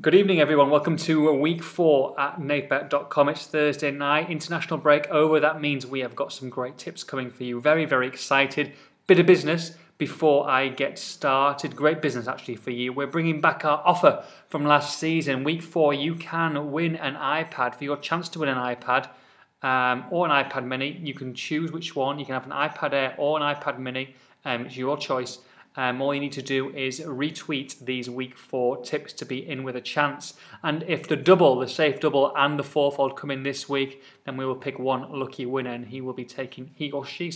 Good evening, everyone. Welcome to week 4 at Nathbet.com. It's Thursday night, international break over. That means we have got some great tips coming for you. Very, very excited. Bit of business before I get started. Great business actually for you. We're bringing back our offer from last season. Week 4, you can win an iPad. For your chance to win an iPad or an iPad mini, you can choose which one. You can have an iPad Air or an iPad mini. It's your choice. All you need to do is retweet these week 4 tips to be in with a chance. And if the double, the safe double and the fourfold come in this week, then we will pick one lucky winner and he or she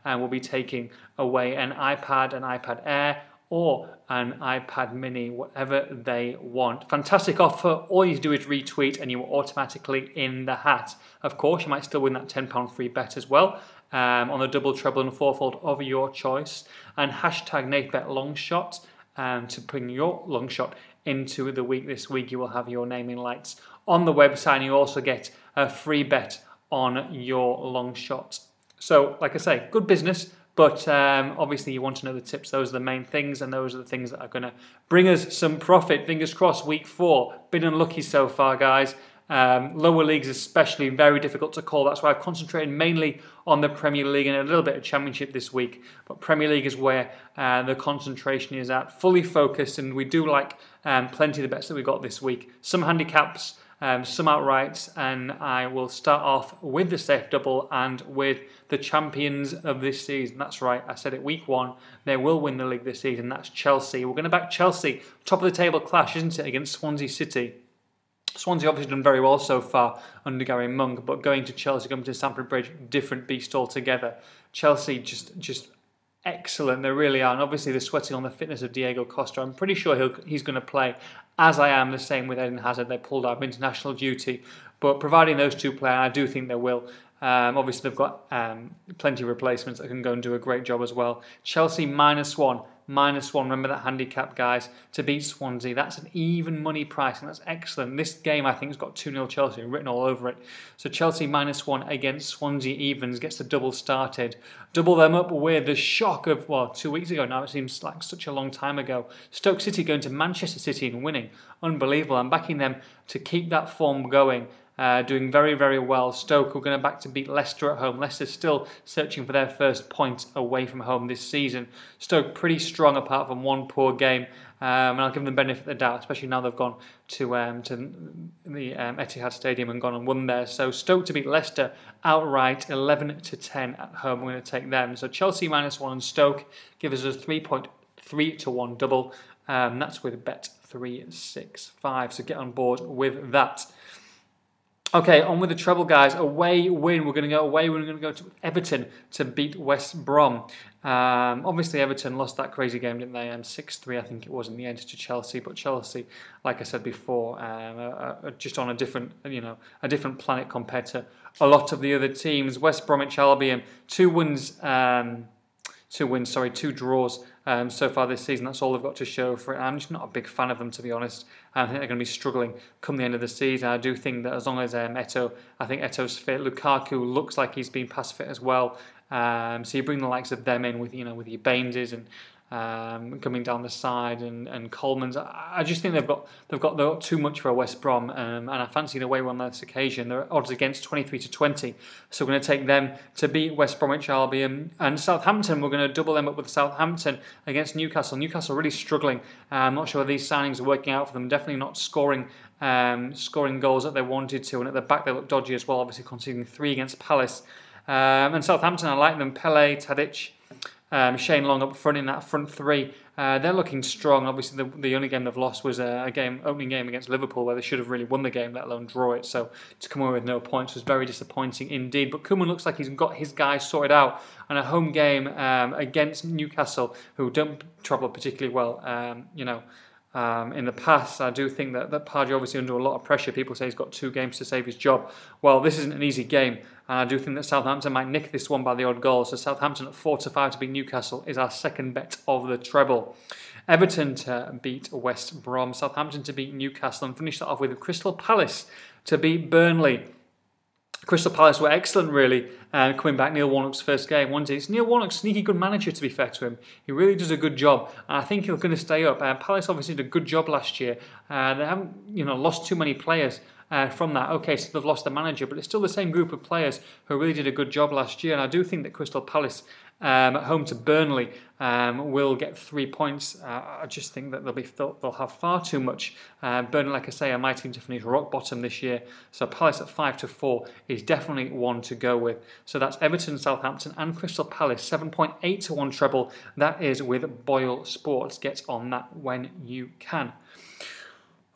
will be taking away an iPad Air, or an iPad mini, whatever they want. Fantastic offer. All you do is retweet and you're automatically in the hat. Of course, you might still win that £10 free bet as well on the double, treble and fourfold of your choice. And hashtag Nathbet Longshot to bring your long shot into the week. This week you will have your name in lights on the website and you also get a free bet on your long shot. So like I say, good business. But obviously you want to know the tips. Those are the main things and those are the things that are going to bring us some profit. Fingers crossed, week 4. Been unlucky so far, guys. Lower leagues especially, very difficult to call. That's why I've concentrated mainly on the Premier League and a little bit of Championship this week. But Premier League is where the concentration is at. Fully focused, and we do like plenty of the bets that we got this week. Some handicaps, some outrights, and I will start off with the safe double and with the champions of this season. That's right, I said it, week 1, they will win the league this season. That's Chelsea. We're going to back Chelsea, top of the table clash, isn't it, against Swansea City. Swansea obviously done very well so far under Gary Monk, but going to Chelsea, coming to Stamford Bridge, different beast altogether. Chelsea just excellent, they really are, and obviously they're sweating on the fitness of Diego Costa. I'm pretty sure he's going to play, as I am the same with Eden Hazard. They pulled out of international duty, but providing those two play, I do think they will. Obviously they've got plenty of replacements that can go and do a great job as well. Chelsea -1. Remember that handicap, guys, to beat Swansea. That's an even money price, and that's excellent. This game, I think, has got 2-0 Chelsea written all over it. So Chelsea -1 against Swansea evens gets the double started. Double them up with the shock of, 2 weeks ago now. It seems like such a long time ago. Stoke City going to Manchester City and winning. Unbelievable. I'm backing them to keep that form going. Doing very, very well. Stoke are going to back to beat Leicester at home. Leicester still searching for their first point away from home this season. Stoke pretty strong apart from one poor game. And I'll give them the benefit of the doubt, especially now they've gone to the Etihad Stadium and gone and won there. So Stoke to beat Leicester outright, 11-10 at home. We're going to take them. So Chelsea -1 and Stoke give us a 3.3 to 1 double. That's with bet 365. So get on board with that. Okay, on with the treble, guys. Away win. We're going to go away. We're going to go to Everton to beat West Brom. Obviously, Everton lost that crazy game, didn't they? 6-3, I think it was in the end, to Chelsea. But Chelsea, like I said before, are just on a different planet compared to a lot of the other teams. West Bromwich Albion, 2 draws so far this season. That's all they've got to show for it. I'm just not a big fan of them, to be honest. I think they're going to be struggling come the end of the season. I do think that as long as I think Eto's fit. Lukaku looks like he's been past fit as well. So you bring the likes of them in with your Baineses and coming down the side and Coleman's. I just think they've got too much for a West Brom, and I fancy the way we're on this occasion. They're odds against 23-20, so we're going to take them to beat West Bromwich Albion. And Southampton, we're going to double them up with Southampton against Newcastle. Newcastle really struggling. I'm not sure whether these signings are working out for them. Definitely not scoring goals that they wanted to, and at the back they look dodgy as well. Obviously conceding 3 against Palace. And Southampton, I like them. Pele, Tadic, Shane Long up front in that front 3. They're looking strong. Obviously, the only game they've lost was opening game against Liverpool, where they should have really won the game, let alone draw it. So to come away with no points was very disappointing indeed. But Koeman looks like he's got his guys sorted out. And a home game against Newcastle, who don't travel particularly well, in the past. I do think that Pardew obviously under a lot of pressure. People say he's got 2 games to save his job. Well, this isn't an easy game. And I do think that Southampton might nick this one by the odd goal. So Southampton at 4-5 to beat Newcastle is our second bet of the treble. Everton to beat West Brom. Southampton to beat Newcastle. And finish that off with Crystal Palace to beat Burnley. Crystal Palace were excellent, really, coming back. Neil Warnock's first game, wasn't it? It's Neil Warnock's sneaky good manager, to be fair to him. He really does a good job, and I think he's going to stay up. Palace obviously did a good job last year. They haven't, lost too many players from that. Okay, so they've lost the manager, but it's still the same group of players who really did a good job last year. And I do think that Crystal Palace at home to Burnley will get 3 points. I just think that they'll have far too much. Burnley, like I say, are my team to finish rock bottom this year. So Palace at 5-4 is definitely one to go with. So that's Everton, Southampton, and Crystal Palace 7.8-1 treble. That is with Boyle Sports. Get on that when you can.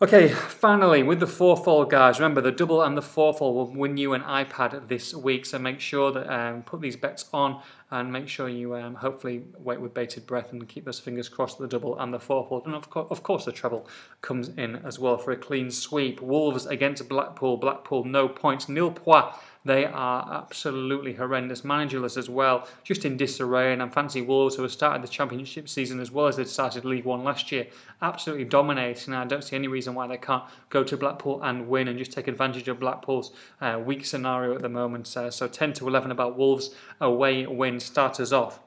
Okay, finally, with the fourfall, guys, remember the double and the fourfall will win you an iPad this week, so make sure that put these bets on and make sure you hopefully wait with bated breath and keep those fingers crossed the double and the fourfall. And of course the treble comes in as well for a clean sweep. Wolves against Blackpool. Blackpool, no points. Nil points. They are absolutely horrendous, managerless as well, just in disarray. And I fancy Wolves, who have started the Championship season as well as they'd started League One last year, absolutely dominating. I don't see any reason why they can't go to Blackpool and win and just take advantage of Blackpool's weak scenario at the moment. So 10-11 about Wolves away win starters off.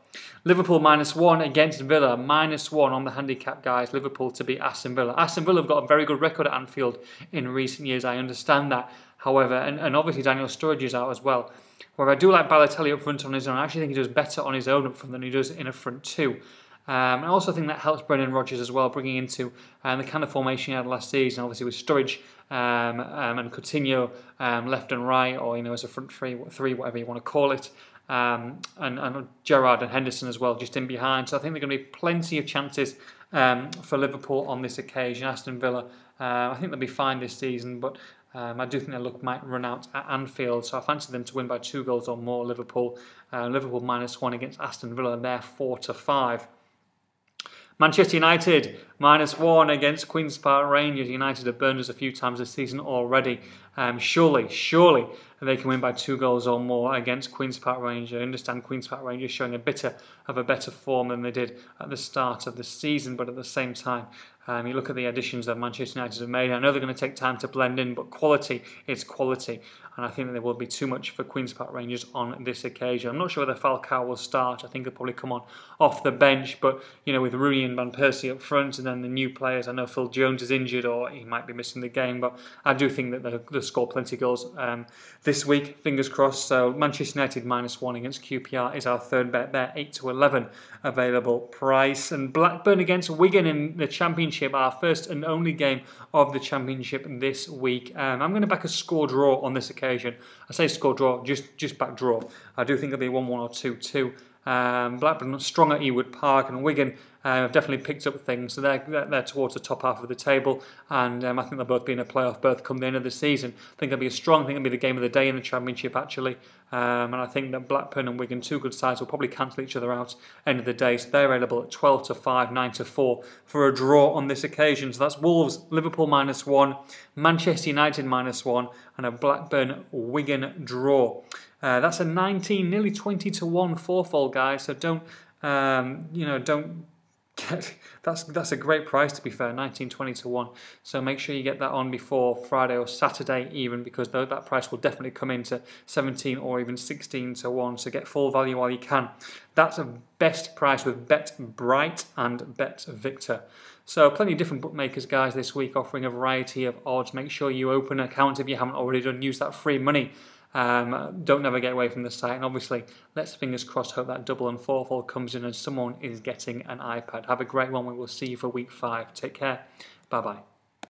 Liverpool -1 against Villa, -1 on the handicap, guys. Liverpool to beat Aston Villa. Aston Villa have got a very good record at Anfield in recent years, I understand that. However, and obviously Daniel Sturridge is out as well. However, I do like Balotelli up front on his own. I actually think he does better on his own up front than he does in a front two. I also think that helps Brendan Rodgers as well, bringing into the kind of formation he had last season, obviously with Sturridge and Coutinho left and right, or as a front three, whatever you want to call it. And Gerrard and Henderson as well, just in behind. So I think there are going to be plenty of chances for Liverpool on this occasion. Aston Villa, I think they'll be fine this season, but I do think their luck might run out at Anfield. So I fancy them to win by 2 goals or more. Liverpool -1 against Aston Villa, they're 4-5. Manchester United -1 against Queen's Park Rangers. United have burned us a few times this season already. Surely they can win by 2 goals or more against Queen's Park Rangers. I understand Queen's Park Rangers showing a bit of a better form than they did at the start of the season, but at the same time, you look at the additions that Manchester United have made. I know they're going to take time to blend in, but quality is quality. And I think that there will be too much for Queen's Park Rangers on this occasion. I'm not sure whether Falcao will start. I think he'll probably come on off the bench. But, with Rooney and Van Persie up front and then the new players, I know Phil Jones is injured or he might be missing the game. But I do think that they'll score plenty of goals this week. Fingers crossed. So Manchester United -1 against QPR is our third bet there. 8-11 available price. And Blackburn against Wigan in the Championship, our first and only game of the Championship this week. I'm going to back a score draw on this occasion. I say score draw, just back draw. I do think it'll be 1-1 or 2-2. Blackburn strong at Ewood Park, and Wigan have definitely picked up things, so they're towards the top half of the table, and I think they'll both be in a playoff berth come the end of the season. I think it'll be it'll be the game of the day in the Championship actually, and I think that Blackburn and Wigan, two good sides, will probably cancel each other out end of the day, so they're available at 12-5, 9-4 for a draw on this occasion. So that's Wolves, Liverpool -1, Manchester United -1, and a Blackburn Wigan draw. That's a 19, nearly 20-1 fourfold, guys. So don't get. That's a great price, to be fair, 19, 20-1. So make sure you get that on before Friday or Saturday even, because that price will definitely come into 17 or even 16-1. So get full value while you can. That's a best price with Bet Bright and Bet Victor. So plenty of different bookmakers, guys, this week offering a variety of odds. Make sure you open an account if you haven't already done. Use that free money. Don't never get away from the site, and obviously let's fingers crossed hope that double and fourfold comes in and someone is getting an iPad. Have a great one. We will see you for week 5. Take care. Bye bye.